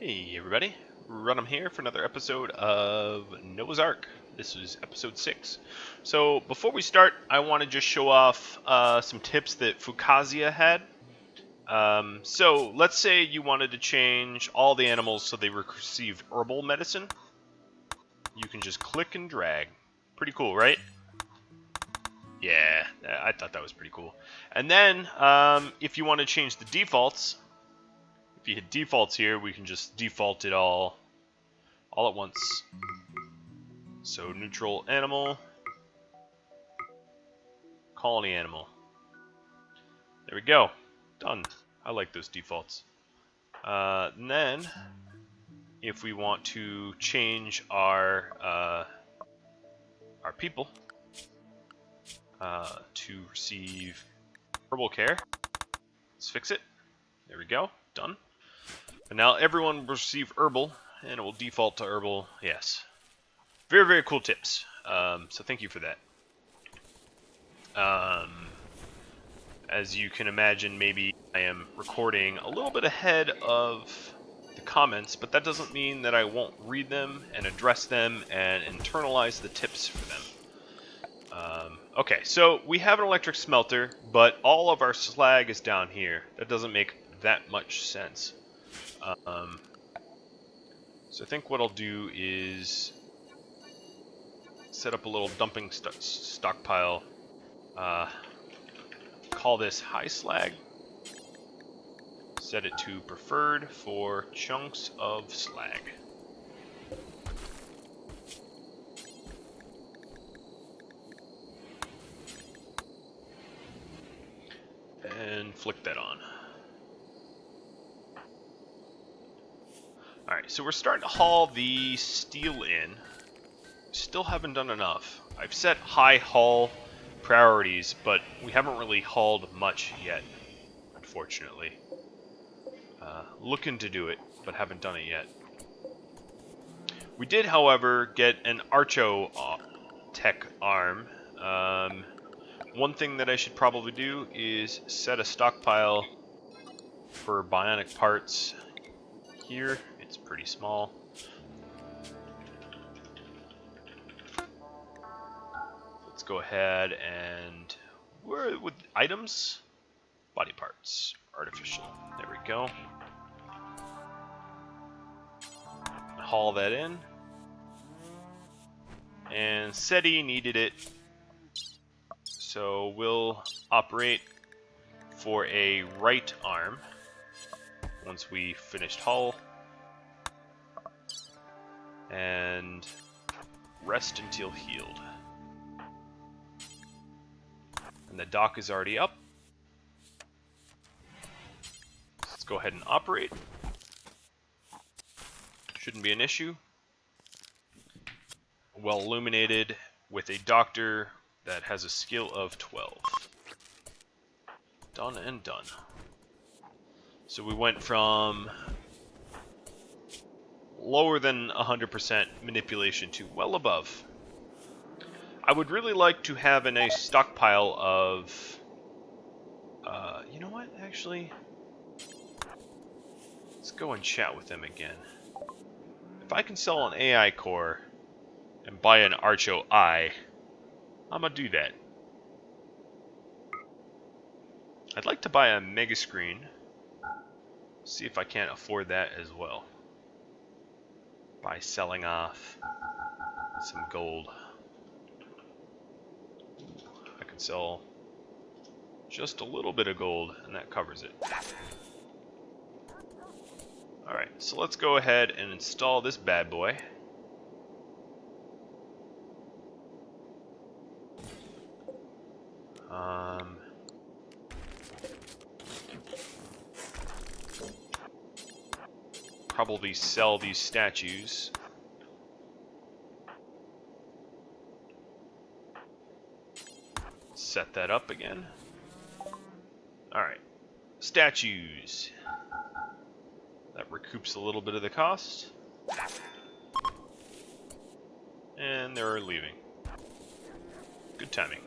Hey everybody, Run'em here for another episode of Noah's Ark. This is episode 6. So before we start, I want to just show off some tips that Fukasia had. So let's say you wanted to change all the animals so they receive herbal medicine. You can just click and drag. Pretty cool, right? Yeah, I thought that was pretty cool. And then if you want to change the defaults, if you hit defaults here, we can just default it all at once. So neutral animal, colony animal. There we go. Done. I like those defaults. And then, if we want to change our people to receive herbal care, let's fix it. There we go. Done. And now everyone will receive herbal, and it will default to herbal. Yes. Very, very cool tips. So thank you for that. As you can imagine, maybe I am recording a little bit ahead of the comments, but that doesn't mean that I won't read them and address them and internalize the tips for them. Okay, so we have an electric smelter, but all of our slag is down here. That doesn't make that much sense. So I think what I'll do is set up a little dumping stockpile. Call this high slag. Set it to preferred for chunks of slag. And flick that on. Alright, so we're starting to haul the steel in. Still haven't done enough. I've set high haul priorities, but we haven't really hauled much yet, unfortunately. Looking to do it, but haven't done it yet. We did, however, get an Archo tech arm. One thing that I should probably do is set a stockpile for bionic parts here. It's pretty small. Let's go ahead and where with items, body parts, artificial. There we go. Haul that in. And SETI needed it, so we'll operate for a right arm once we finished haul. And rest until healed. And the dock is already up. Let's go ahead and operate. Shouldn't be an issue. Well illuminated with a doctor that has a skill of 12. Done and done. So we went from lower than 100% manipulation to well above. I would really like to have a nice stockpile of... you know what, actually? Let's go and chat with them again. If I can sell an AI core and buy an Archo Eye, I'm gonna do that. I'd like to buy a mega screen. See if I can't afford that as well. By selling off some gold. I can sell just a little bit of gold and that covers it. Alright, so let's go ahead and install this bad boy. Probably sell these statues. Set that up again. Alright, statues. That recoups a little bit of the cost. And they're leaving. Good timing.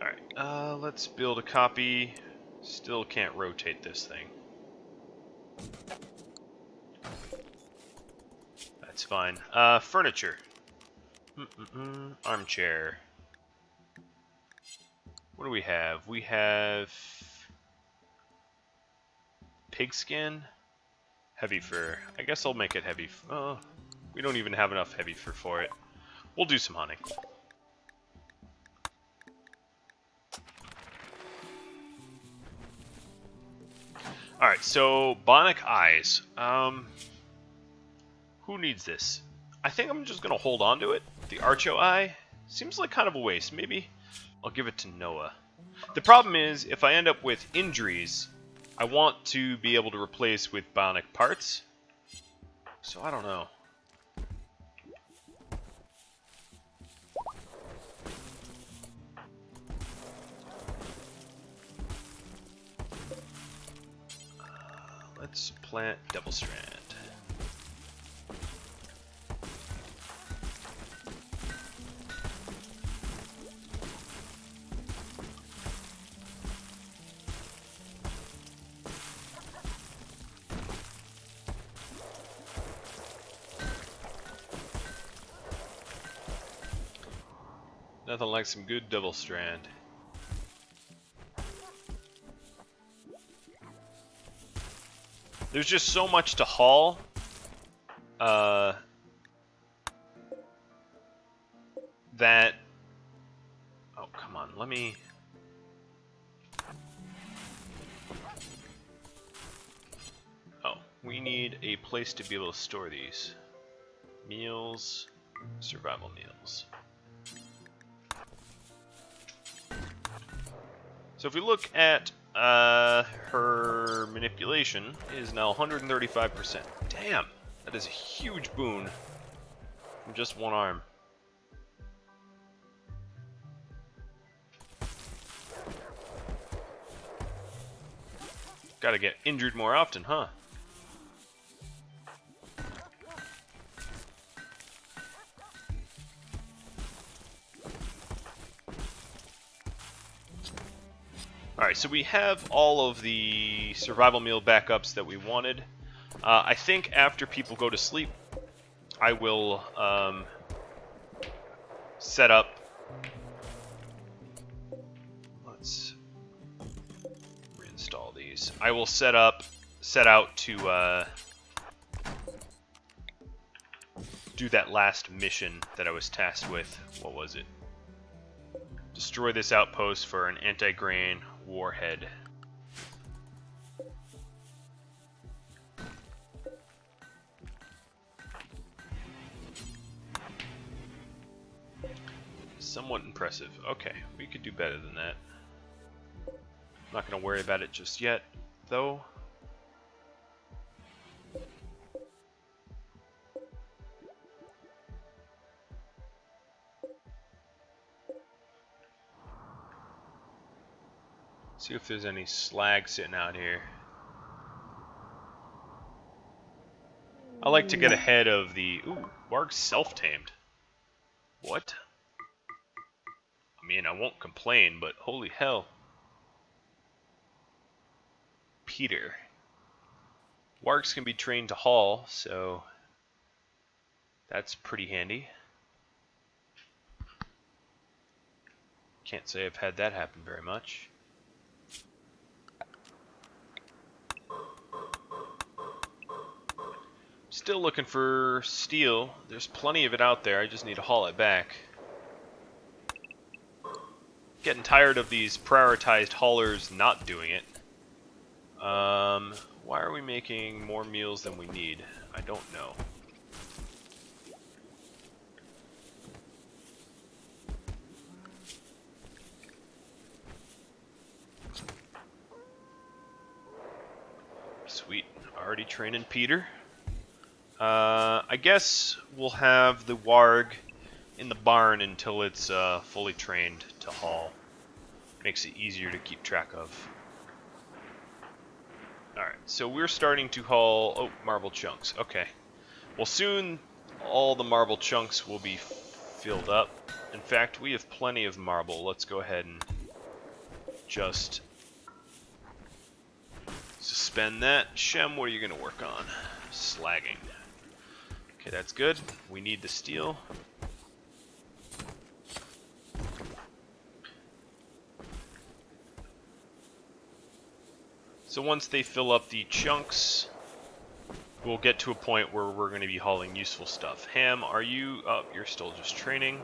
Alright, let's build a copy. Still can't rotate this thing. That's fine. Furniture. Armchair. What do we have? We have pigskin, heavy fur. I guess I'll make it heavy. Oh, we don't even have enough heavy fur for it. We'll do some hunting. Alright, so bionic eyes. Who needs this? I think I'm just gonna hold on to it. The Archo eye seems like kind of a waste. Maybe I'll give it to Noah. The problem is, if I end up with injuries, I want to be able to replace with bionic parts. So I don't know. Let's plant Devil Strand. Nothing like some good Devil Strand. There's just so much to haul. That... Oh, come on, let me... Oh, we need a place to be able to store these. Meals, survival meals. So if we look at her manipulation, it is now 135%. Damn, that is a huge boon from just one arm. Gotta get injured more often, huh? Alright, so we have all of the survival meal backups that we wanted. I think after people go to sleep, I will set up... Let's reinstall these. I will set out to do that last mission that I was tasked with. What was it? Destroy this outpost for an anti-grain warhead. Somewhat impressive. Okay, we could do better than that. I'm not going to worry about it just yet, though. See if there's any slag sitting out here. I like to get ahead of the... Ooh, Warg's self-tamed. What? I mean, I won't complain, but holy hell. Peter. Wargs can be trained to haul, so that's pretty handy. Can't say I've had that happen very much. Still looking for steel. There's plenty of it out there. I just need to haul it back. Getting tired of these prioritized haulers not doing it. Why are we making more meals than we need? I don't know. Sweet. Already training Peter. I guess we'll have the Warg in the barn until it's fully trained to haul. Makes it easier to keep track of. Alright, so we're starting to haul... Oh, marble chunks. Okay. Well, soon all the marble chunks will be filled up. In fact, we have plenty of marble. Let's go ahead and just spend that. Shem, what are you going to work on? Slagging. Okay, that's good. We need the steel. So once they fill up the chunks, we'll get to a point where we're going to be hauling useful stuff. Ham, are you... Oh, you're still just training.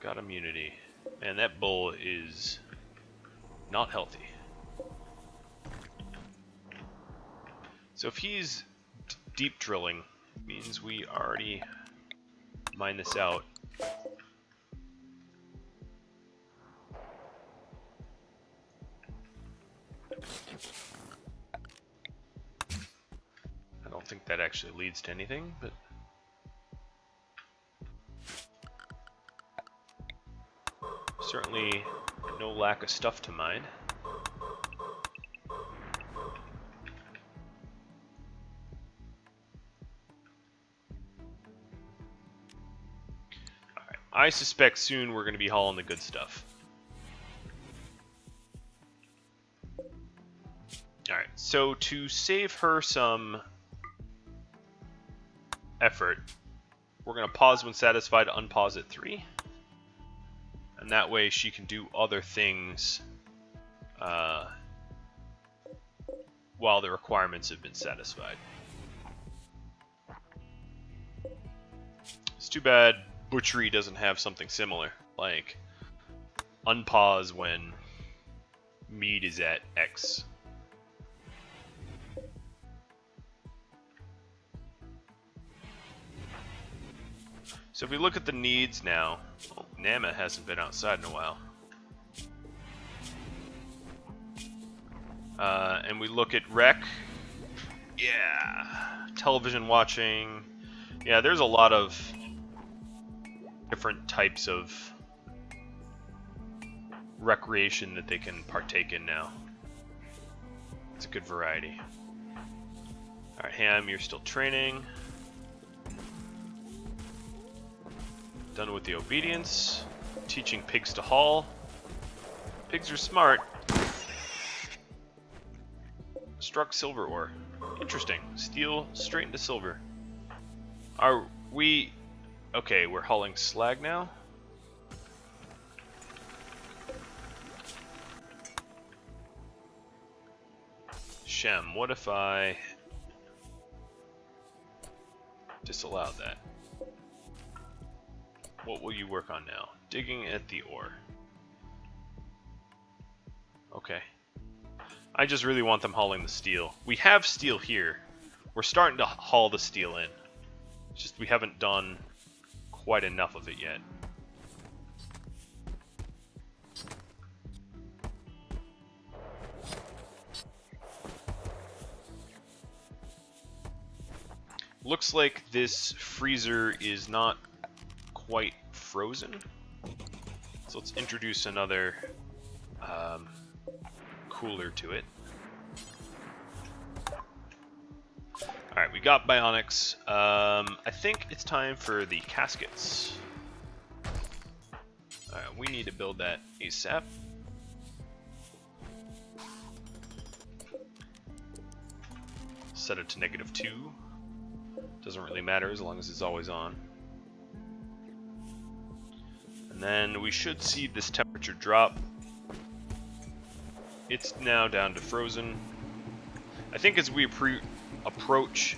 Got immunity. And that bull is not healthy. So if he's deep drilling, it means we already mine this out. I don't think that actually leads to anything, but... certainly no lack of stuff to mine. Alright, I suspect soon we're going to be hauling the good stuff. Alright, so to save her some effort, we're going to pause when satisfied, unpause at 3. And that way she can do other things while the requirements have been satisfied. It's too bad butchery doesn't have something similar, like unpause when meat is at X. So if we look at the needs now, oh, Nama hasn't been outside in a while. And we look at rec. Yeah, television watching. Yeah, there's a lot of different types of recreation that they can partake in now. It's a good variety. Alright, Ham, you're still training. Done with the obedience. Teaching pigs to haul. Pigs are smart. Struck silver ore. Interesting. Steel straight into silver. Are we... Okay, we're hauling slag now? Shem, what if I disallowed that? What will you work on now? Digging at the ore. Okay. I just really want them hauling the steel. We have steel here. We're starting to haul the steel in. It's just we haven't done quite enough of it yet. Looks like this freezer is not quite frozen. So let's introduce another cooler to it. Alright, we got bionics. I think it's time for the caskets. Alright, we need to build that ASAP. Set it to -2. Doesn't really matter as long as it's always on. And then we should see this temperature drop. It's now down to frozen. I think as we approach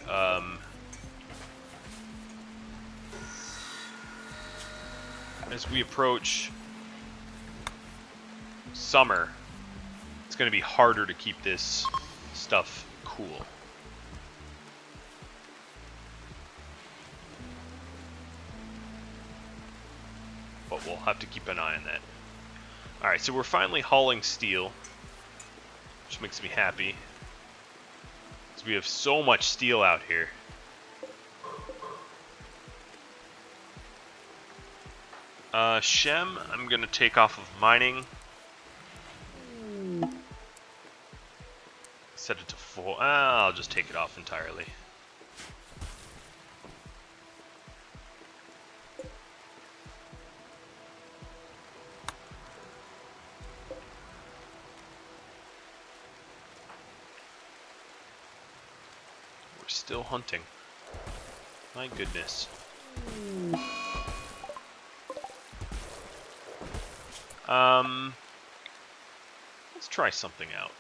summer, it's going to be harder to keep this stuff cool. But we'll have to keep an eye on that. Alright, so we're finally hauling steel, which makes me happy. Because we have so much steel out here. Shem, I'm going to take off of mining. Set it to full. I'll just take it off entirely. still hunting. My goodness. Let's try something out.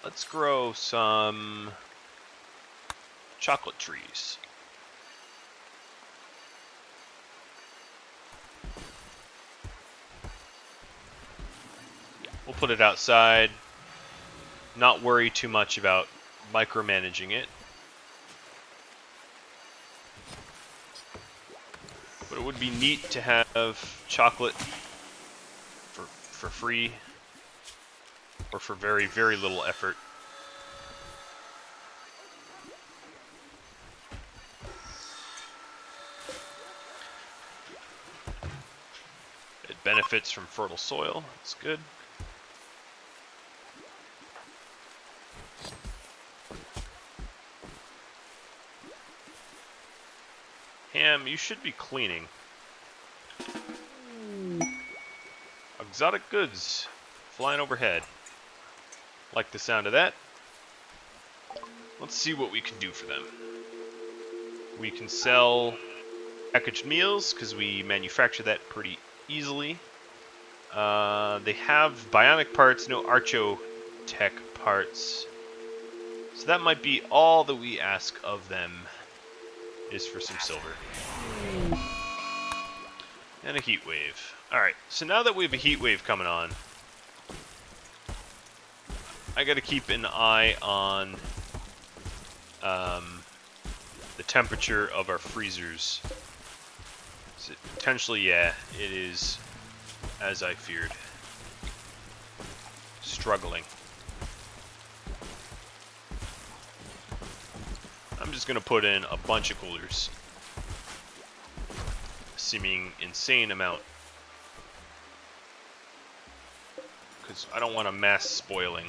Let's grow some chocolate trees. We'll put it outside. Not worry too much about micromanaging it. But it would be neat to have chocolate for free, or for very, very little effort. It benefits from fertile soil. It's good. Ham, you should be cleaning. Exotic goods flying overhead. Like the sound of that. Let's see what we can do for them. We can sell packaged meals because we manufacture that pretty easily. They have bionic parts, no archo-tech parts. So that might be all that we ask of them, is for some silver. And a heat wave. Alright, so now that we have a heat wave coming on, I gotta keep an eye on the temperature of our freezers. So potentially, yeah, it is, as I feared, struggling. I'm just gonna put in a bunch of coolers. Seeming insane amount. Because I don't want a mass spoiling.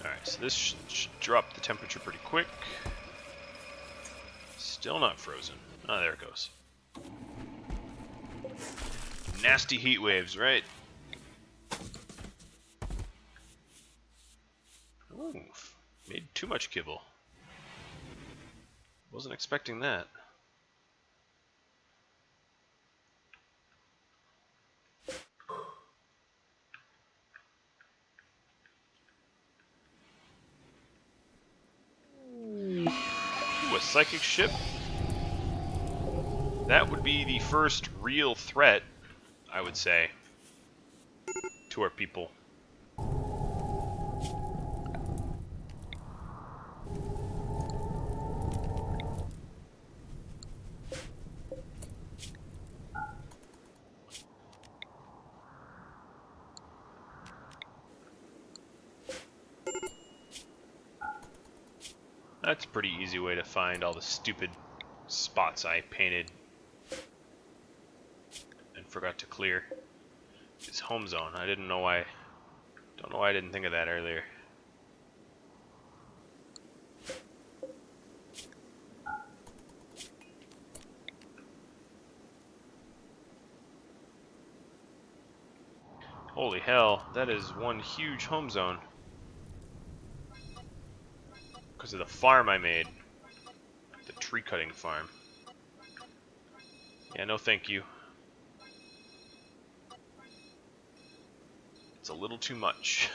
Alright, so this should drop the temperature pretty quick. Still not frozen. Oh, there it goes. Nasty heat waves, right? Ooh, made too much kibble. Wasn't expecting that. Ooh, a psychic ship? That would be the first real threat, I would say, to our people. That's a pretty easy way to find all the stupid spots I painted and forgot to clear. It's home zone. I didn't know why. Don't know why I didn't think of that earlier. Holy hell, that is one huge home zone. Because of the farm I made. The tree cutting farm. Yeah, no thank you. It's a little too much.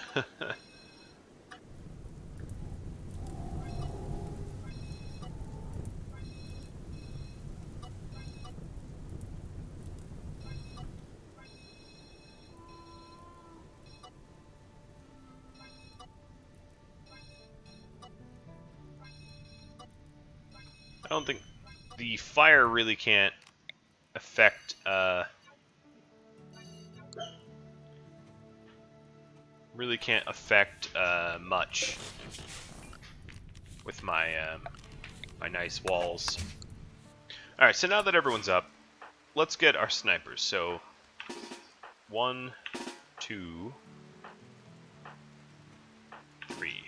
I don't think the fire really can't affect much with my my nice walls. All right, so now that everyone's up, let's get our snipers. So 1, 2, 3.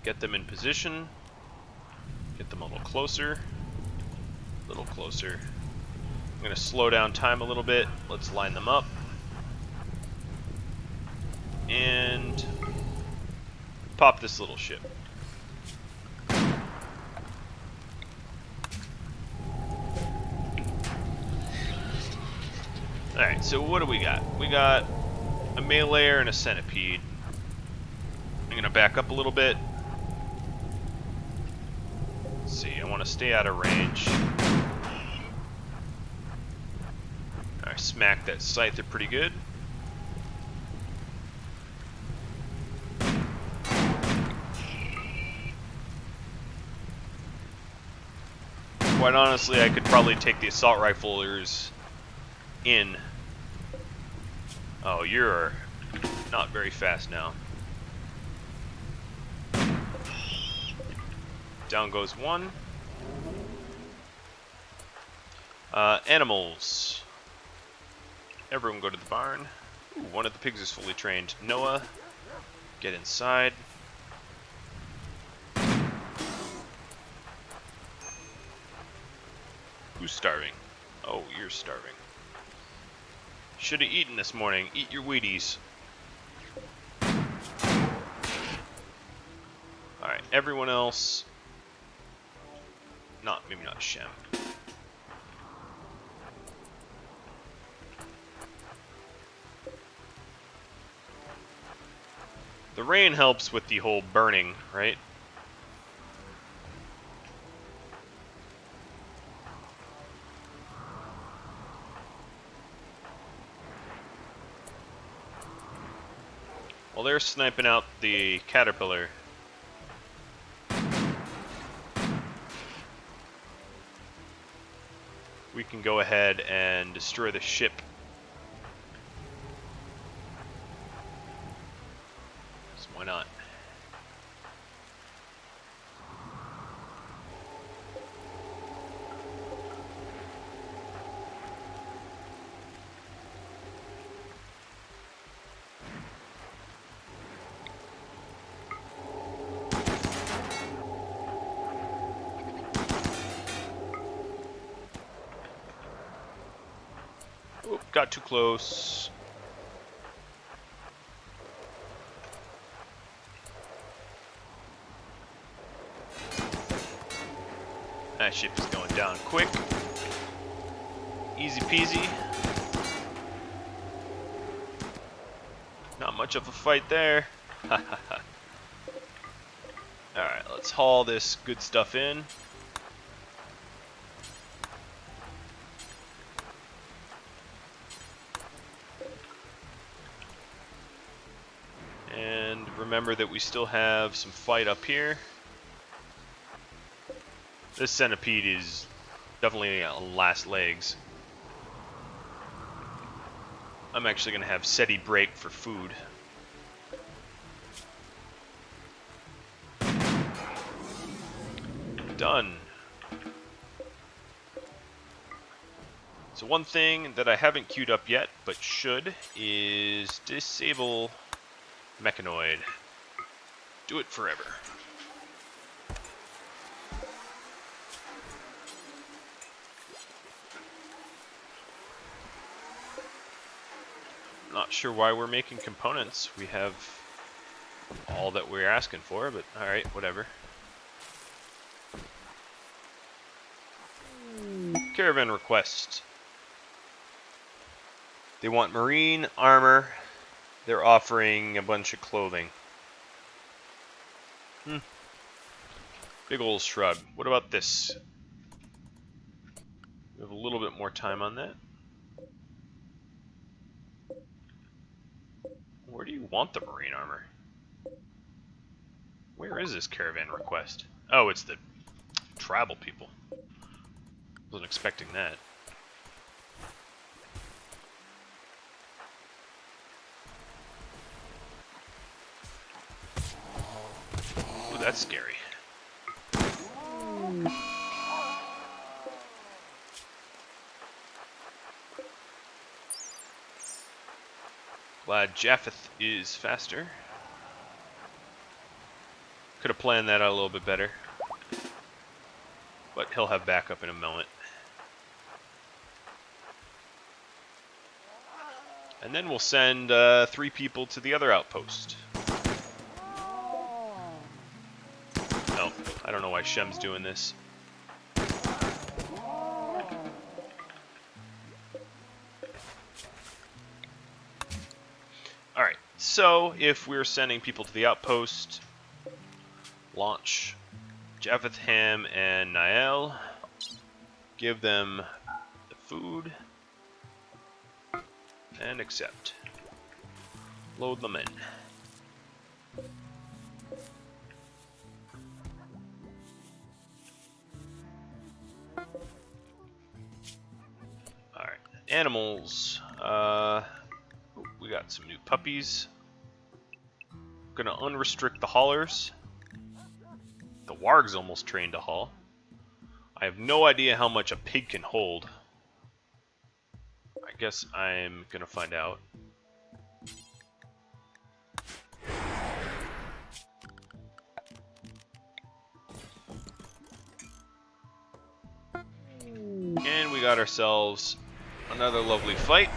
Get them in position. Get them a little closer. A little closer. I'm going to slow down time a little bit. Let's line them up. And pop this little ship. Alright, so what do we got? We got a meleeer and a centipede. I'm going to back up a little bit. Let's see, I want to stay out of range. I smacked that scythe pretty good. Quite honestly, I could probably take the assault riflers in. Oh, you're not very fast now. Down goes one. Animals. Everyone go to the barn. Ooh, one of the pigs is fully trained. Noah, get inside. Who's starving? Oh, you're starving. Should have eaten this morning. Eat your Wheaties. Alright, everyone else. Maybe not Shem. The rain helps with the whole burning, right? Well, they're sniping out the caterpillar. We can go ahead and destroy the ship. So why not? Oop, got too close. That ship is going down quick. Easy peasy. Not much of a fight there. Alright, let's haul this good stuff in. And remember that we still have some fight up here. This centipede is definitely on last legs. I'm actually going to have SETI break for food. Done. So one thing that I haven't queued up yet, but should, is disable mechanoid. Do it forever. Not sure why we're making components. We have all that we're asking for, but alright, whatever. Caravan request. They want marine armor. They're offering a bunch of clothing. Big ol' shrug. What about this? We have a little bit more time on that. Where do you want the marine armor? Where is this caravan request? Oh, it's the travel people. Wasn't expecting that. Ooh, that's scary. Glad Japheth is faster. Could have planned that out a little bit better. but he'll have backup in a moment. And then we'll send 3 people to the other outpost. Oh, I don't know why Shem's doing this. Alright, so if we're sending people to the outpost, launch Javetham and Nael, give them the food, and accept. Load them in. Alright, animals. We got some new puppies. Gonna unrestrict the haulers. The warg's almost trained to haul. I have no idea how much a pig can hold. I guess I'm gonna find out. And we got ourselves another lovely fight.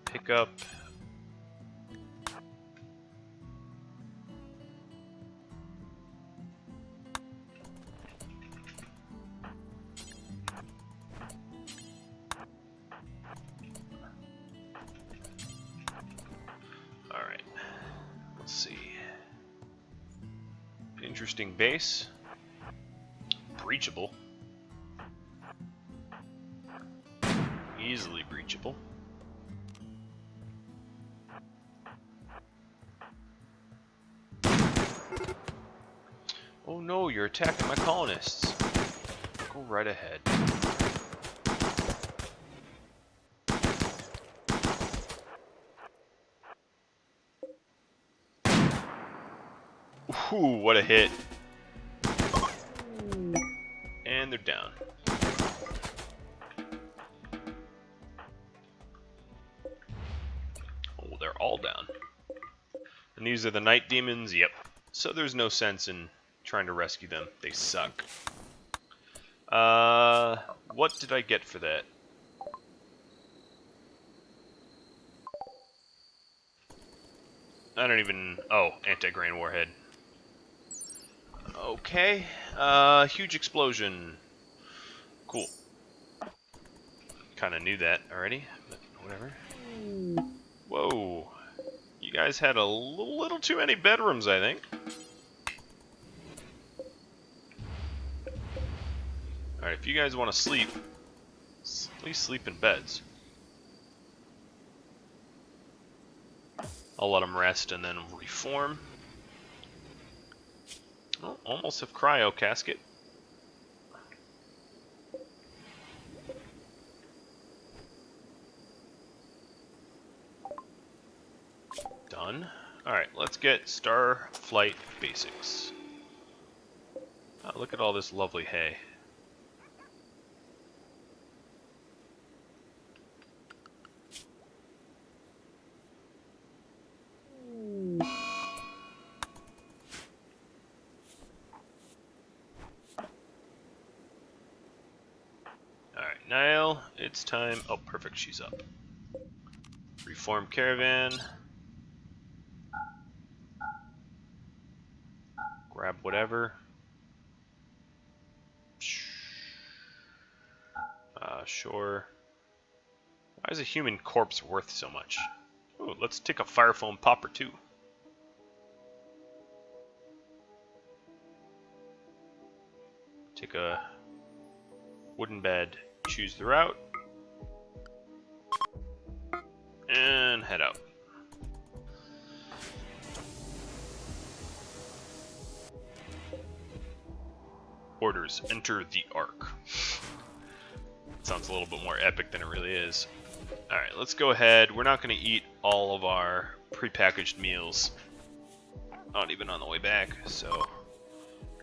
Pick up. Alright. Let's see. Interesting base. Breachable. Easily breachable. Oh no, you're attacking my colonists. Go right ahead. Ooh, what a hit. And they're down. Oh, they're all down. And these are the night demons? Yep. So there's no sense in trying to rescue them. They suck. What did I get for that? I don't even... Oh, anti-grain warhead. Okay. Huge explosion. Cool. Kinda knew that already, but whatever. Whoa. You guys had a little too many bedrooms, I think. Alright, if you guys want to sleep, at least sleep in beds. I'll let them rest and then reform. Oh, almost have cryo casket. Done. Alright, let's get Star Flight Basics. Oh, look at all this lovely hay. Alright, Niall, it's time. Oh, perfect, she's up. Reform caravan. Grab whatever. Sure. Why is a human corpse worth so much? Ooh, let's take a fire foam popper too. Take a wooden bed, choose the route, and head out. Orders, enter the Ark. Sounds a little bit more epic than it really is. Alright, let's go ahead. We're not going to eat all of our prepackaged meals. Not even on the way back, so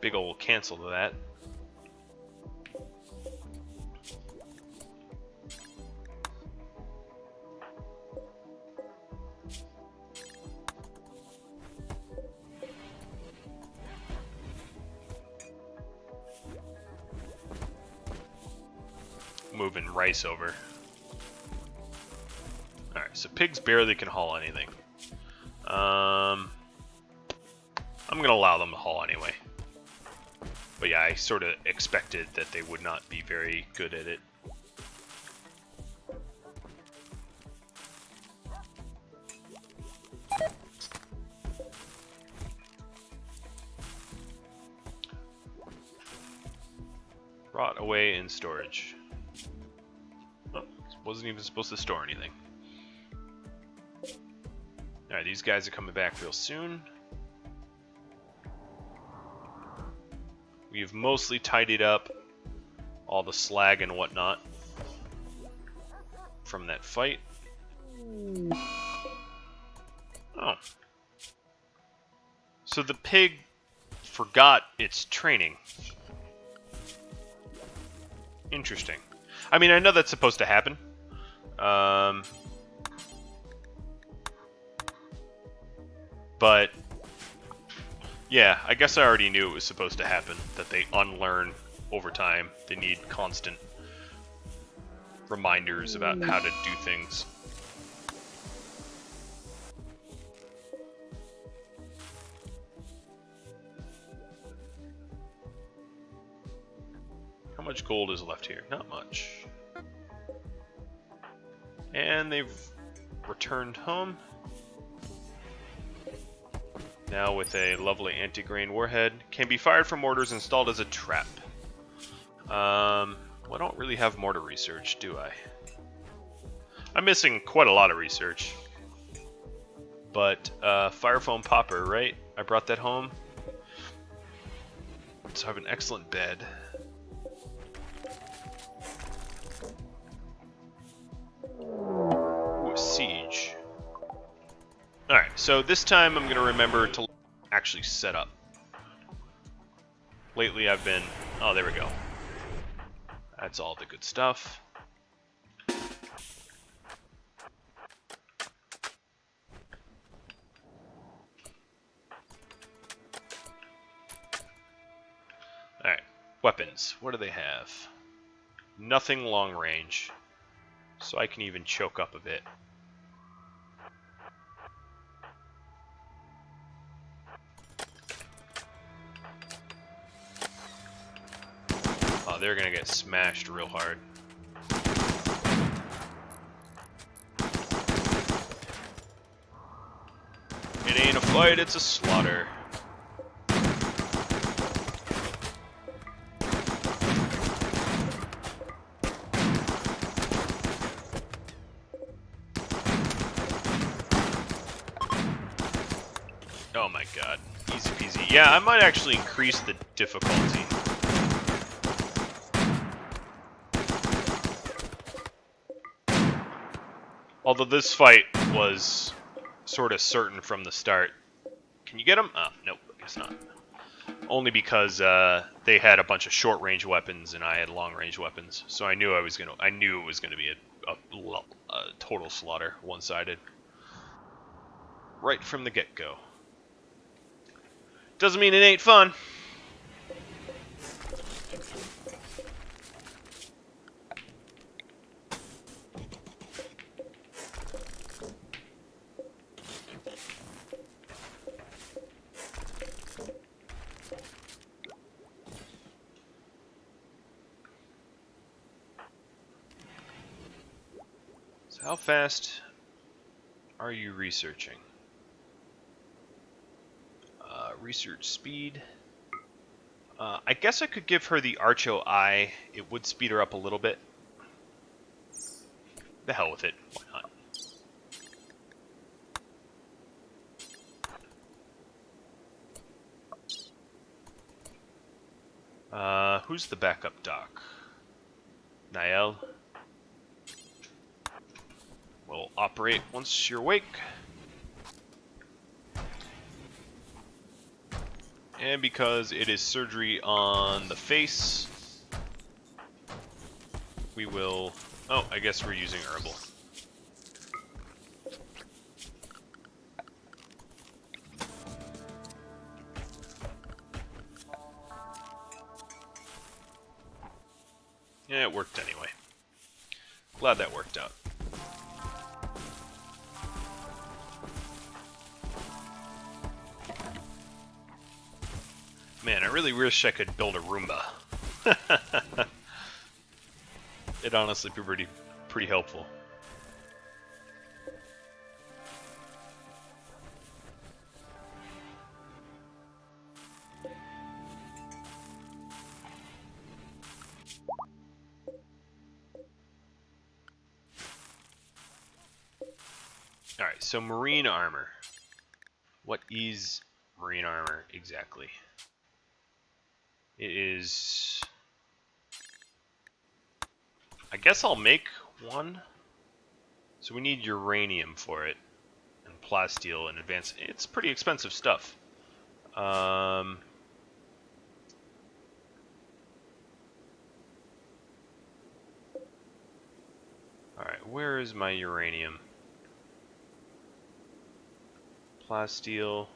big ol' cancel to that. moving rice over. Alright, so pigs barely can haul anything. I'm going to allow them to haul anyway. But yeah, I sort of expected that they would not be very good at it. Rot away in storage. Oh, wasn't even supposed to store anything. Alright, these guys are coming back real soon. We've mostly tidied up all the slag and whatnot from that fight. Oh. So the pig forgot its training. Interesting. I mean, I know that's supposed to happen. But yeah, I guess I already knew it was supposed to happen, that they unlearn over time. They need constant reminders about how to do things. How much gold is left here? Not much. And they've returned home. Now with a lovely anti-grain warhead. Can be fired from mortars installed as a trap. Well, I don't really have mortar research, do I? I'm missing quite a lot of research. But, fire foam popper, right? I brought that home. So I have an excellent bed. Ooh, a siege. Alright, so this time I'm going to remember to actually set up. Lately I've been... Oh, there we go. That's all the good stuff. Alright, weapons. What do they have? Nothing long range. So I can even choke up a bit. Oh, they're gonna get smashed real hard. It ain't a fight, it's a slaughter. Oh my god. Easy peasy. Yeah, I might actually increase the difficulty. Although this fight was sort of certain from the start. Can you get them? Oh, nope, I guess not. Only because they had a bunch of short-range weapons and I had long-range weapons, so I knew it was gonna be a total slaughter, one-sided, right from the get-go. Doesn't mean it ain't fun. How fast are you researching? Research speed. I guess I could give her the Archo Eye. It would speed her up a little bit. The hell with it. Why not? Who's the backup doc? Niall. Will operate once you're awake. And because it is surgery on the face, we will... Oh, I guess we're using herbal. Yeah, it worked anyway. glad that worked out. Man, I really wish I could build a Roomba. It'd honestly be pretty helpful. Alright, so marine armor. What is marine armor exactly? It is... I guess I'll make one. So we need uranium for it. And plasteel and advanced... It's pretty expensive stuff. Alright, where is my uranium? Plasteel.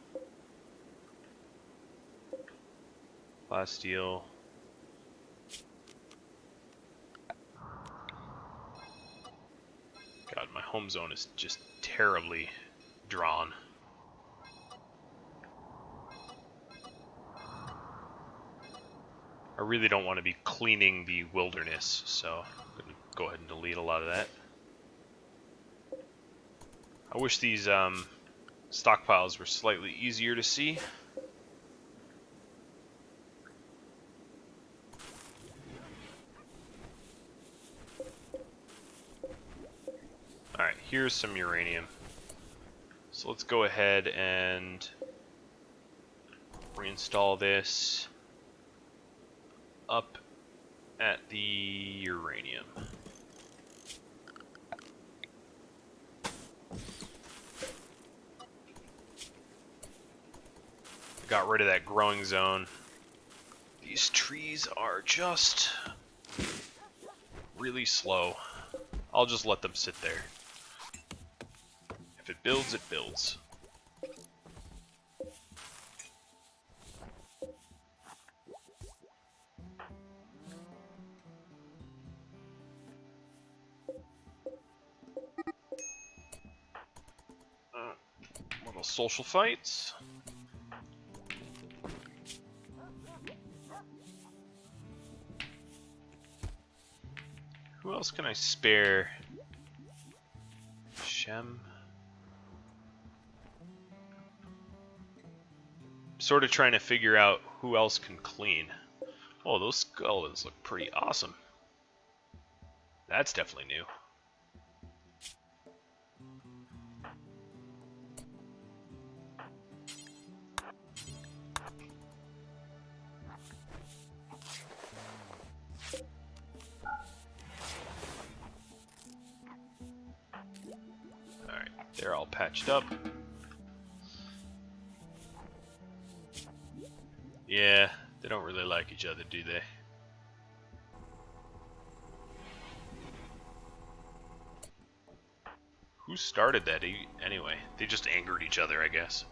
Plasteel. God, my home zone is just terribly drawn. I really don't want to be cleaning the wilderness, so I'm going to go ahead and delete a lot of that. I wish these stockpiles were slightly easier to see. Alright, here's some uranium. So let's go ahead and reinstall this up at the uranium. Got rid of that growing zone. These trees are just really slow. I'll just let them sit there. If it builds, it builds. Little social fights. Who else can I spare? Shem. Sort of trying to figure out who else can clean. Oh, those skeletons look pretty awesome. That's definitely new. Alright, they're all patched up. Yeah, they don't really like each other, do they? Who started that anyway? They just angered each other, I guess.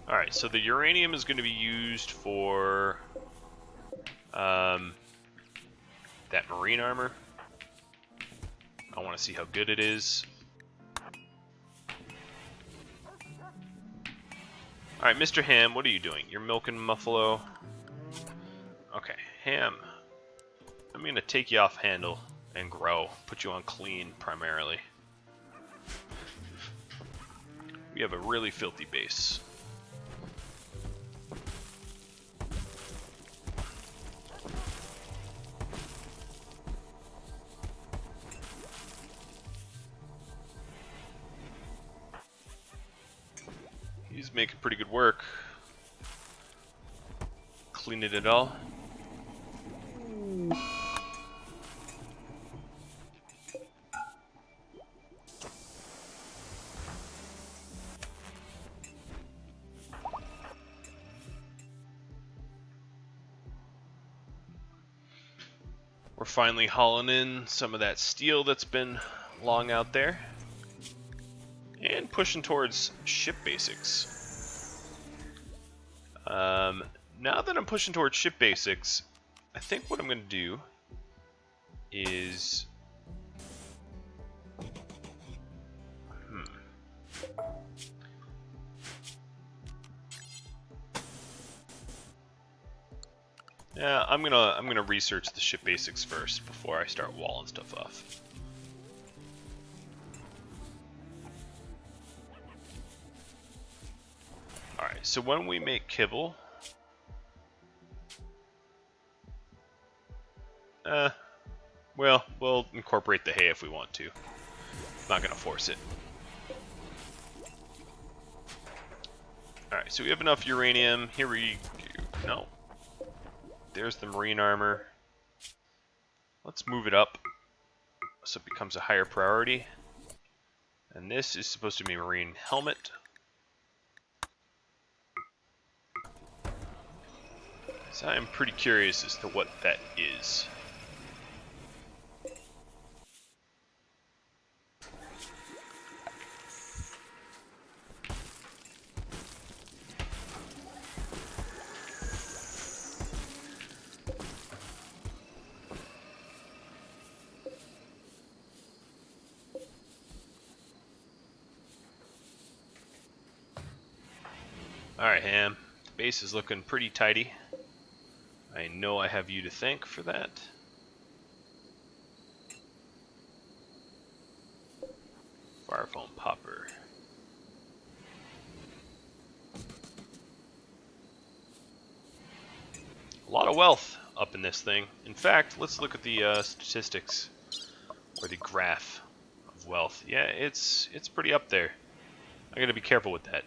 Alright, so the uranium is going to be used for that marine armor. I want to see how good it is. Alright, Mr. Ham, what are you doing? You're milking buffalo. Okay, Ham. I'm going to take you off handle and grow. Put you on clean, primarily. We have a really filthy base. He's making pretty good work. Cleaning it all. We're finally hauling in some of that steel that's been long out there. And pushing towards ship basics. Now that I'm pushing towards ship basics, I think what I'm going to do is... Yeah, I'm gonna research the ship basics first before I start walling stuff off. Alright, so when we make kibble... well, we'll incorporate the hay if we want to. Not gonna force it. Alright, so we have enough uranium. Here we go. No. There's the marine armor. Let's move it up so it becomes a higher priority. And this is supposed to be a marine helmet. So I'm pretty curious as to what that is. Alright, Ham. The base is looking pretty tidy. I know I have you to thank for that. Fire foam popper. A lot of wealth up in this thing. In fact, let's look at the statistics, or the graph of wealth. Yeah, it's pretty up there. I gotta be careful with that.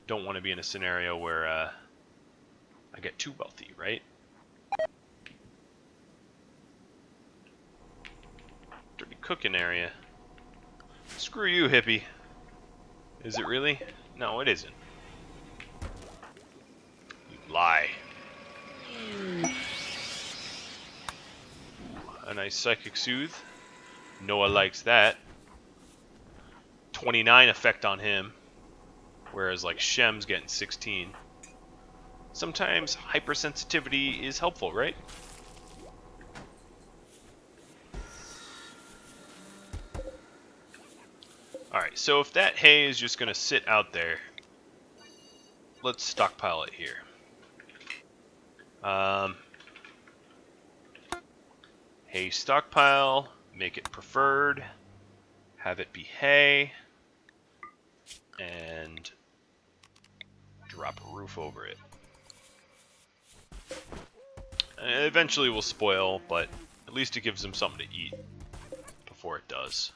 Don't want to be in a scenario where I get too wealthy, right? Dirty cooking area. Screw you, hippie. Is it really? No, it isn't. You lie. A nice psychic soothe. Noah likes that. 29 effect on him. Whereas like Shem's getting 16. Sometimes hypersensitivity is helpful, right? Alright, so if that hay is just going to sit out there, let's stockpile it here. Hay stockpile, make it preferred, have it be hay, and drop a roof over it. And eventually will spoil, but at least it gives them something to eat before it does.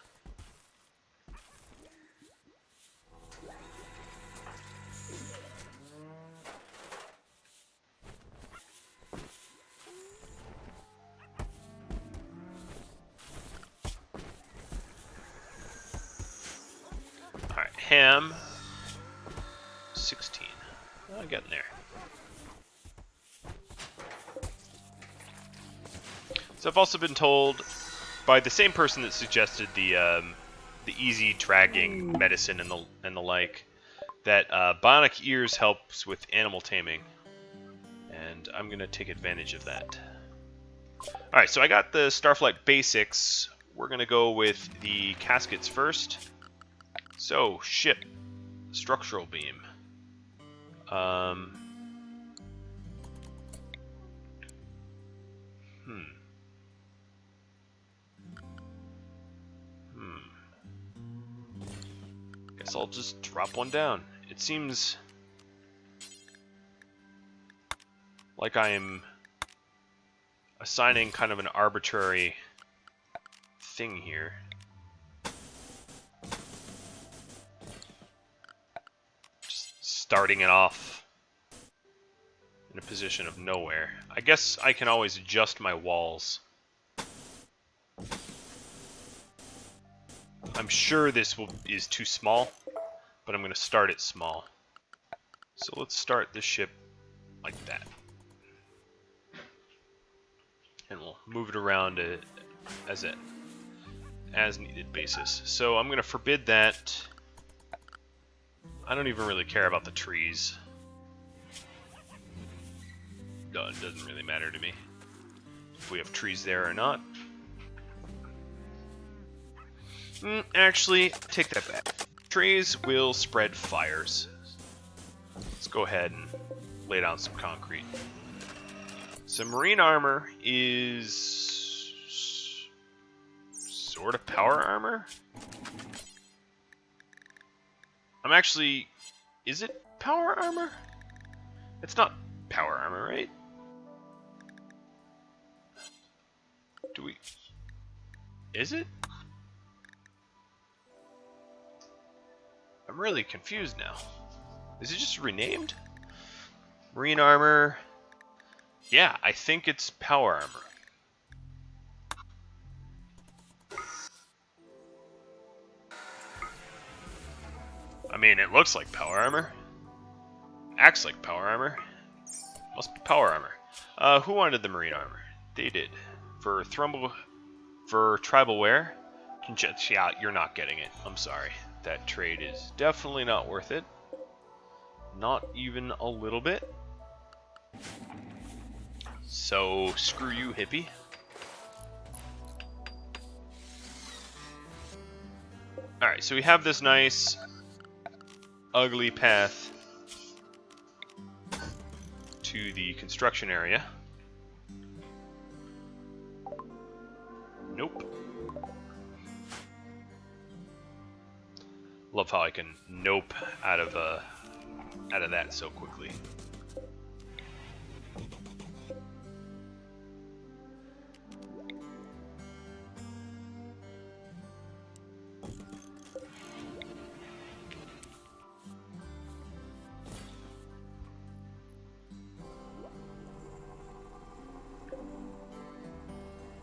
Alright, ham. 16. I'm getting there. So I've also been told by the same person that suggested the easy dragging medicine and the like that bionic ears helps with animal taming, and I'm gonna take advantage of that. All right, so I got the Starflight basics. We're gonna go with the caskets first. So ship, structural beam. Guess I'll just drop one down. It seems like I am assigning kind of an arbitrary thing here. Just starting it off in a position of nowhere. I guess I can always adjust my walls. I'm sure this is too small, but I'm going to start it small. So let's start the ship like that. And we'll move it around as an as-needed basis. So I'm going to forbid that. I don't even really care about the trees. No, it doesn't really matter to me. if we have trees there or not. Actually, take that back. Trees will spread fires. Let's go ahead and lay down some concrete. So marine armor is sort of power armor? I'm actually... Is it power armor? It's not power armor, right? Do we... Is it? I'm really confused now. Is it just renamed? Marine armor... Yeah, I think it's power armor. I mean, it looks like power armor. Acts like power armor. Must be power armor. Who wanted the marine armor? They did. For tribal wear? Yeah, you're not getting it. I'm sorry. That trade is definitely not worth it. Not even a little bit. So, screw you, hippie. Alright, so we have this nice, ugly path to the construction area. Nope. Love how I can nope out of that so quickly.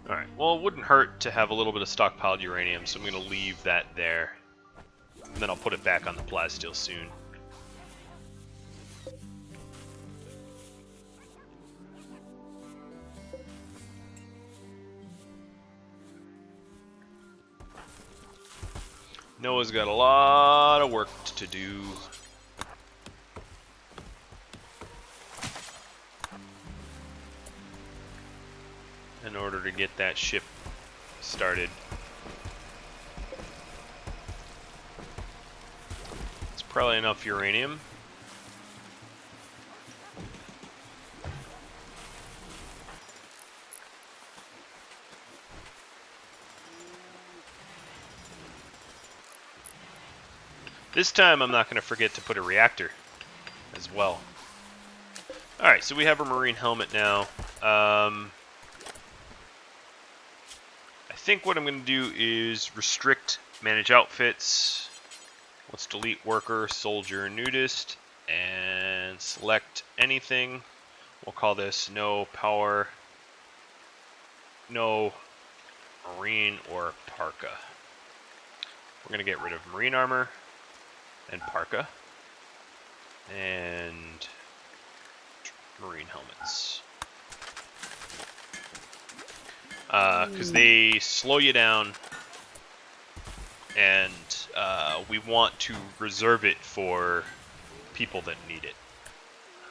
Alright, well, it wouldn't hurt to have a little bit of stockpiled uranium, so I'm going to leave that there. And then I'll put it back on the plasteel soon. Noah's got a lot of work to do. In order to get that ship started. It's probably enough uranium. This time I'm not going to forget to put a reactor as well. Alright, so we have a marine helmet now. I think what I'm going to do is restrict manage outfits. Let's delete worker, soldier, nudist, and select anything. We'll call this no power, no marine or parka. We're going to get rid of marine armor and parka and marine helmets. Because they slow you down, and we want to reserve it for people that need it.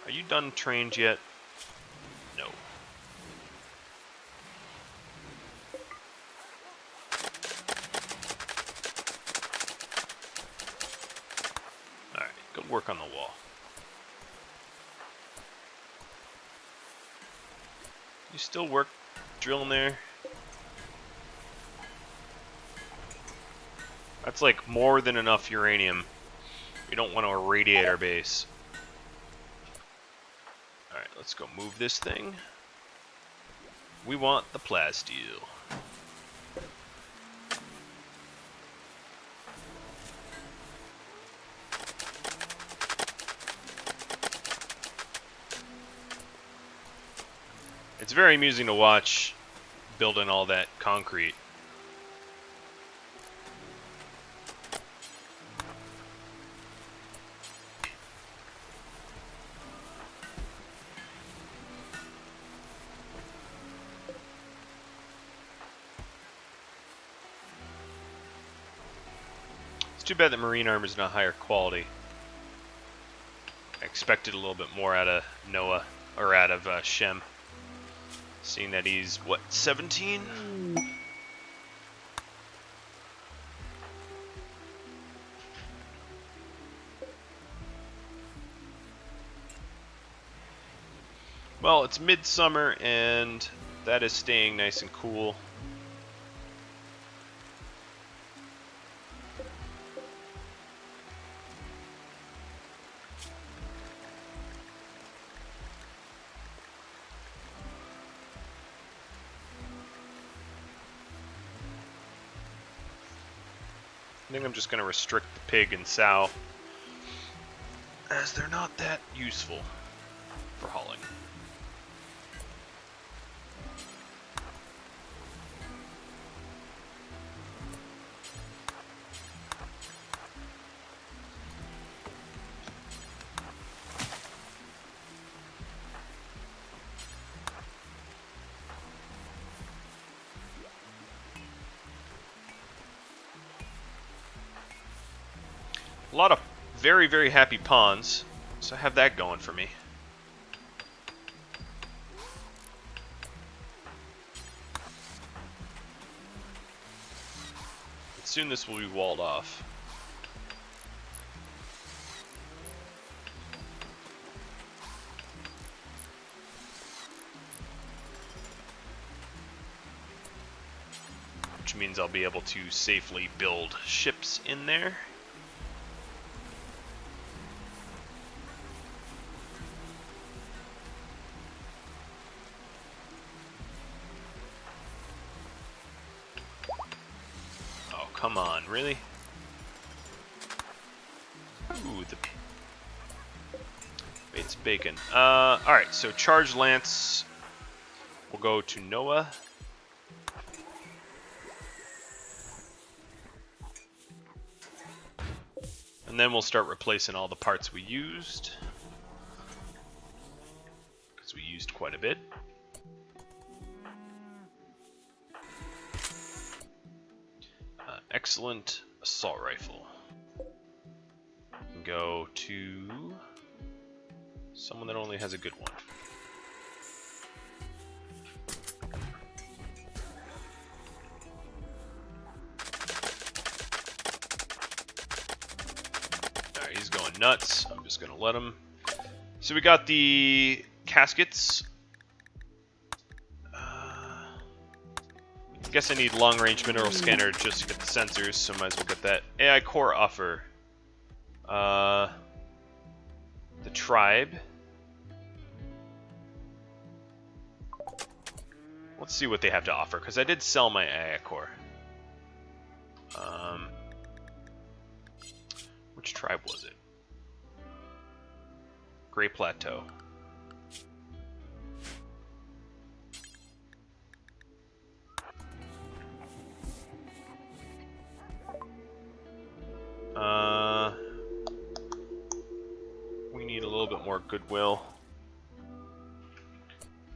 Are you done trained yet? No. Alright, go work on the wall. You still work drilling there? That's like more than enough uranium. We don't want to irradiate our base. Alright, let's go move this thing. We want the plasteel. It's very amusing to watch building all that concrete. It's too bad that marine armor is not higher quality. I expected a little bit more out of Noah, or out of Shem. Seeing that he's, what, 17? Well, it's midsummer, and that is staying nice and cool. I think I'm just going to restrict the pig and sow, as they're not that useful for hauling. A lot of very, very happy pawns, so I have that going for me. But soon this will be walled off. Which means I'll be able to safely build ships in there. Come on, really? Ooh, the bait's bacon. Alright, so Charge Lance will go to Noah. And then we'll start replacing all the parts we used. Because we used quite a bit. Excellent assault rifle. Go to someone that only has a good one. Alright, he's going nuts. I'm just gonna let him. So we got the caskets. I guess I need long-range mineral scanner just to get the sensors, so might as well get that. AI core offer. The tribe. Let's see what they have to offer, because I did sell my AI core. Which tribe was it? Gray Plateau. We need a little bit more goodwill.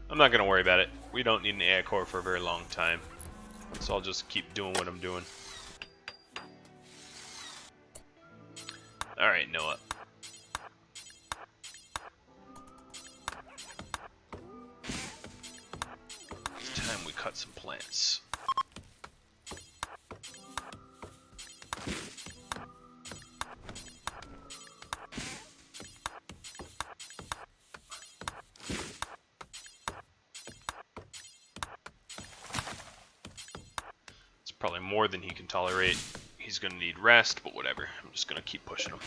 I'm not going to worry about it. We don't need an AI core for a very long time. So I'll just keep doing what I'm doing. Alright, Noah. It's time we cut some plants. Probably more than he can tolerate. He's gonna need rest, but whatever. I'm just gonna keep pushing him.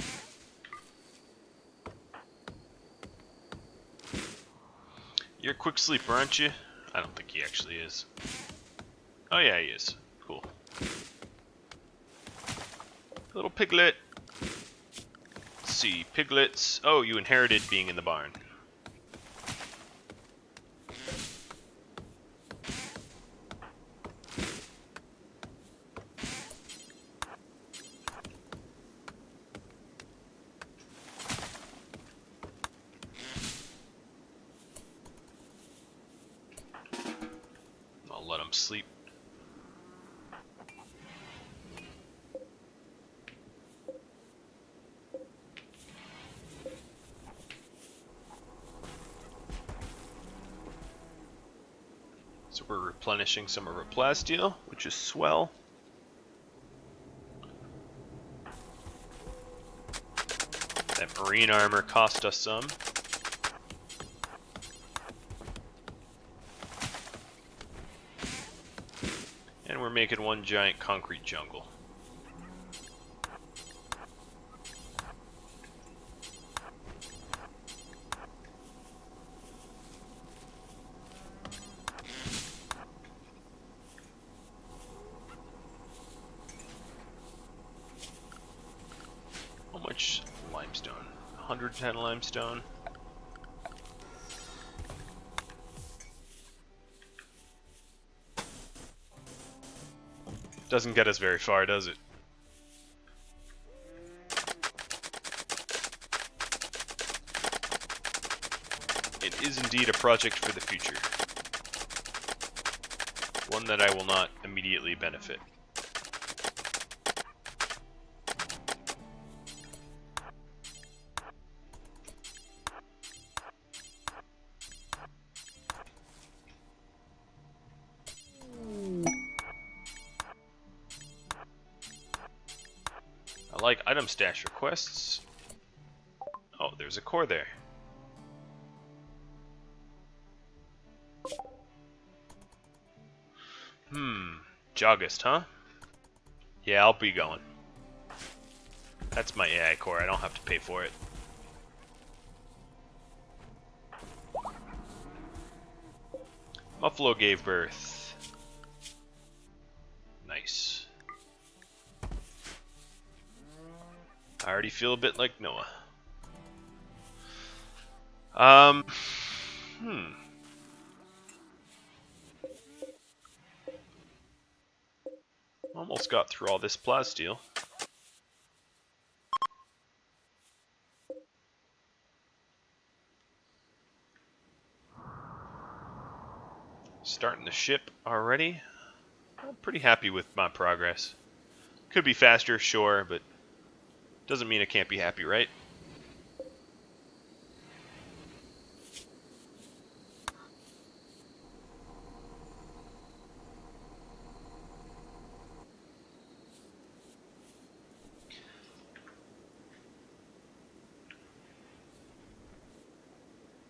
You're a quick sleeper, aren't you? I don't think he actually is. Oh yeah, he is. Cool. Little piglet. Let's see, piglets. Oh, you inherited being in the barn. Let him sleep. So we're replenishing some of our plasteel, which is swell. That marine armor cost us some. And we're making one giant concrete jungle. How much limestone? 110 limestone. Doesn't get us very far, does it? It is indeed a project for the future. One that I will not immediately benefit. I like item stash requests. Oh, there's a core there. Joggist, huh? Yeah, I'll be going. That's my AI core, I don't have to pay for it. Muffalo gave birth. Nice. I already feel a bit like Noah. Almost got through all this plasteel. Starting the ship already. I'm pretty happy with my progress. Could be faster, sure, but doesn't mean I can't be happy, right?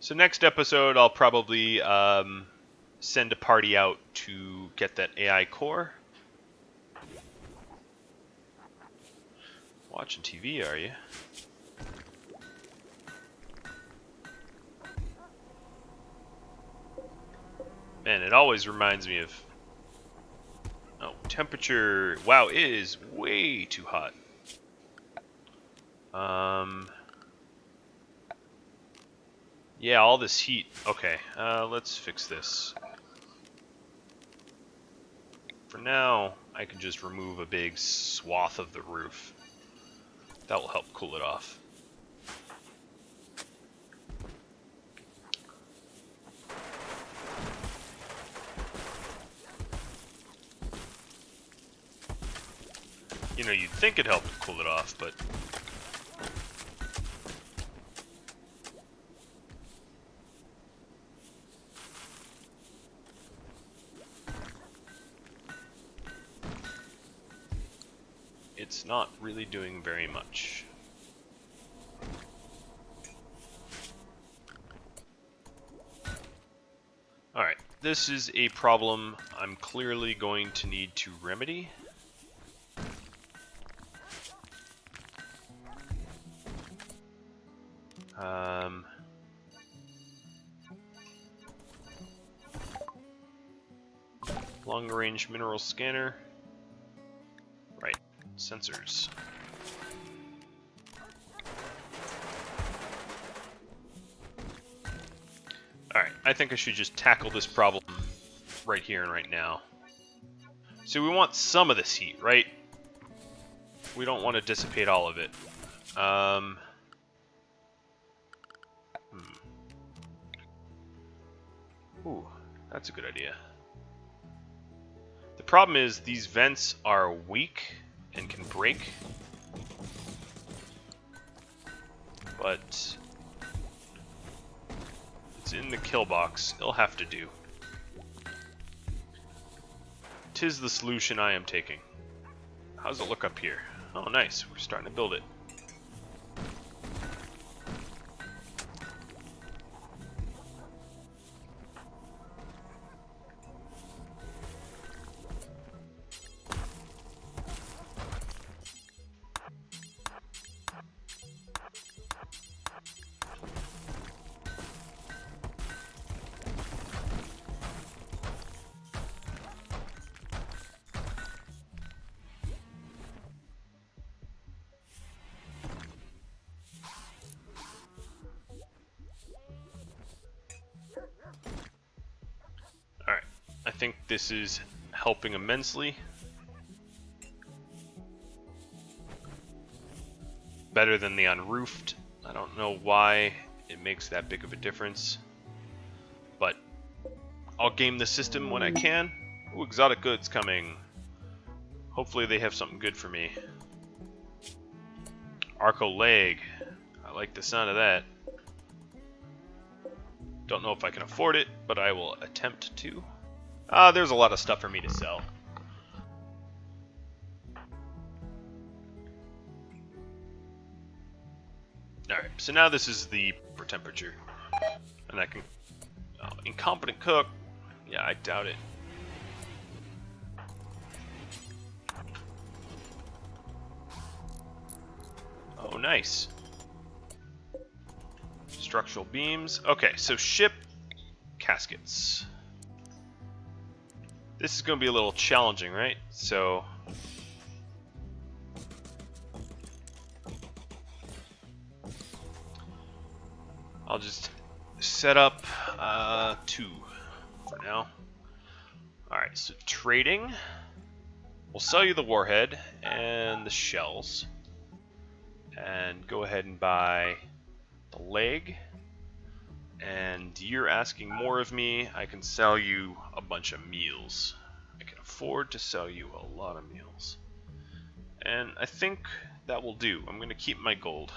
So next episode, I'll probably send a party out to get that AI core. Watching TV, are you? Man, it always reminds me of... Oh, temperature... Wow, it is way too hot. Yeah, all this heat. Okay, let's fix this. For now, I can just remove a big swath of the roof. That will help cool it off. You know, you'd think it'd help to cool it off, but... it's not really doing very much. Alright, this is a problem I'm clearly going to need to remedy. Long-range mineral scanner. Right, sensors. Alright, I think I should just tackle this problem right here and right now. So we want some of this heat, right? We don't want to dissipate all of it. Ooh, that's a good idea. The problem is these vents are weak and can break. But it's in the kill box. It'll have to do. 'Tis the solution I am taking. How's it look up here? Oh, nice. We're starting to build it. Alright, I think this is helping immensely. Better than the unroofed. I don't know why it makes that big of a difference, but I'll game the system when I can. Ooh, exotic goods coming. Hopefully they have something good for me. Arco leg. I like the sound of that. Don't know if I can afford it, but I will attempt to. There's a lot of stuff for me to sell. Alright, so now this is the proper temperature. And I can... incompetent cook. Yeah, I doubt it. Oh, nice. Structural beams. Okay, so ship caskets. This is going to be a little challenging, right? So... I'll just set up 2 for now. Alright, so trading. We'll sell you the warhead and the shells. And go ahead and buy the leg. And you're asking more of me. I can sell you a bunch of meals. I can afford to sell you a lot of meals. And I think that will do. I'm going to keep my gold.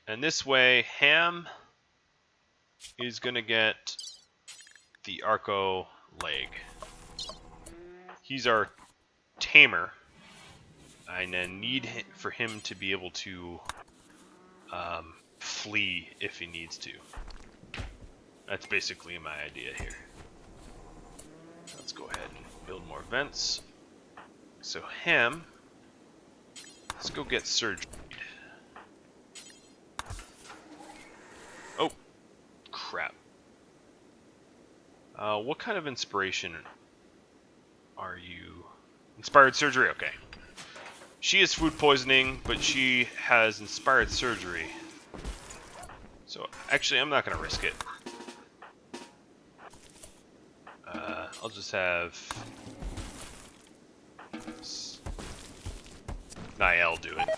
And this way, Ham is going to get the Arco leg. He's our tamer. I need for him to be able to flee if he needs to. That's basically my idea here. Let's go ahead and build more vents. So Ham, let's go get surgery. Oh, crap. What kind of inspiration are you? Inspired surgery, okay. She is food poisoning, but she has inspired surgery. So, actually, I'm not going to risk it. I'll just have Niall do it.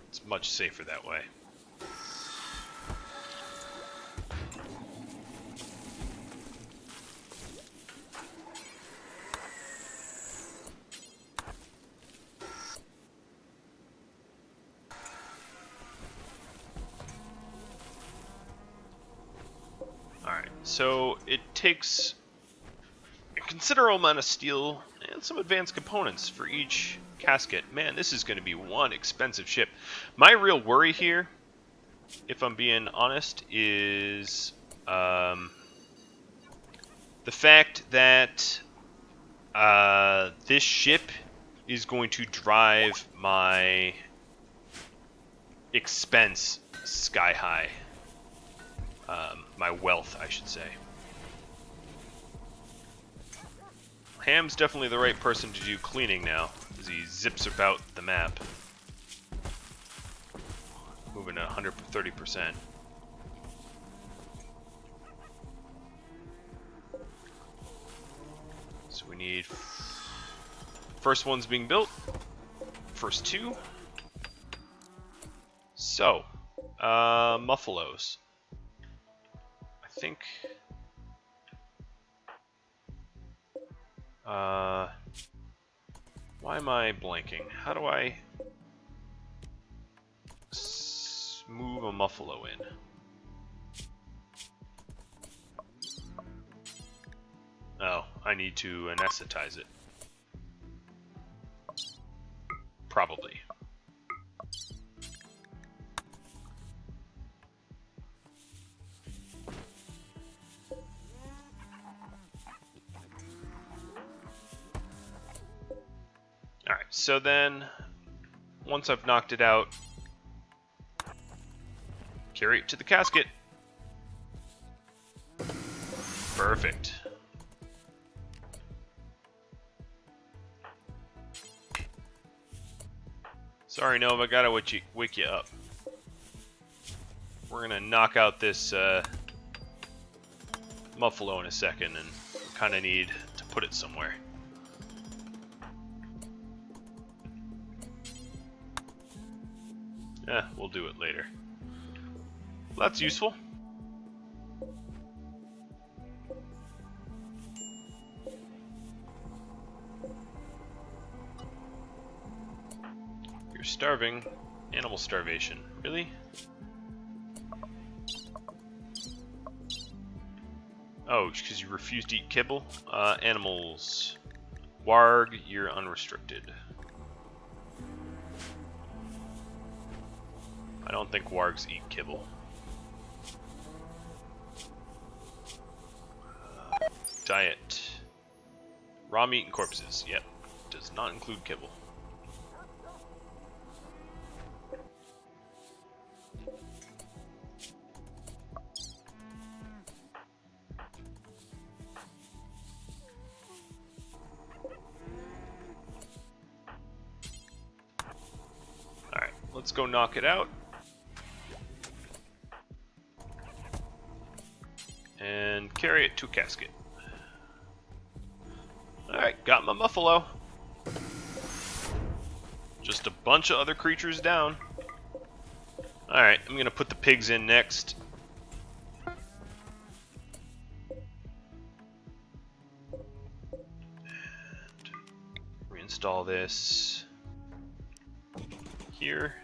It's much safer that way. So it takes a considerable amount of steel and some advanced components for each casket. Man, this is going to be one expensive ship. My real worry here, if I'm being honest, is the fact that this ship is going to drive my expense sky high. My wealth, I should say. Ham's definitely the right person to do cleaning now, as he zips about the map. Moving at 130%. So we need... First one's being built. First 2. So, Muffalos. I think why am I blanking? How do I move a Muffalo in? I need to anesthetize it. Probably. Alright, so then, once I've knocked it out, carry it to the casket. Perfect. Sorry, Nova, gotta wake you up. We're gonna knock out this Muffalo in a second, and kind of need to put it somewhere. Yeah, we'll do it later. Well, that's useful. You're starving. Animal starvation. Really? Oh, because you refuse to eat kibble? Animals. Warg, you're unrestricted. I don't think wargs eat kibble. Diet. Raw meat and corpses. Yep. Does not include kibble. Alright, let's go knock it out. And carry it to a casket. Alright, got my Muffalo. Just a bunch of other creatures down. Alright, I'm gonna put the pigs in next. And reinstall this here.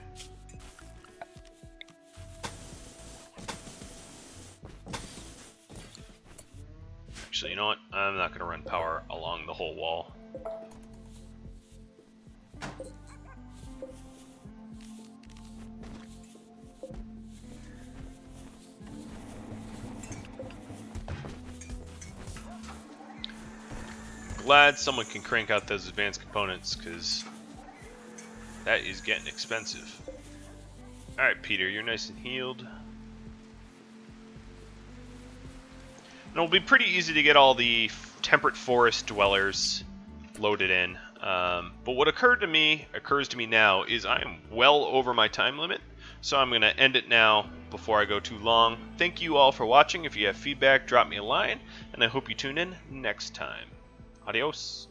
Actually, you know what? I'm not going to run power along the whole wall. Glad someone can crank out those advanced components, because that is getting expensive. Alright, Peter, you're nice and healed. And it'll be pretty easy to get all the temperate forest dwellers loaded in. But what occurs to me now is I am well over my time limit, so I'm going to end it now before I go too long. Thank you all for watching. If you have feedback, drop me a line, and I hope you tune in next time. Adios.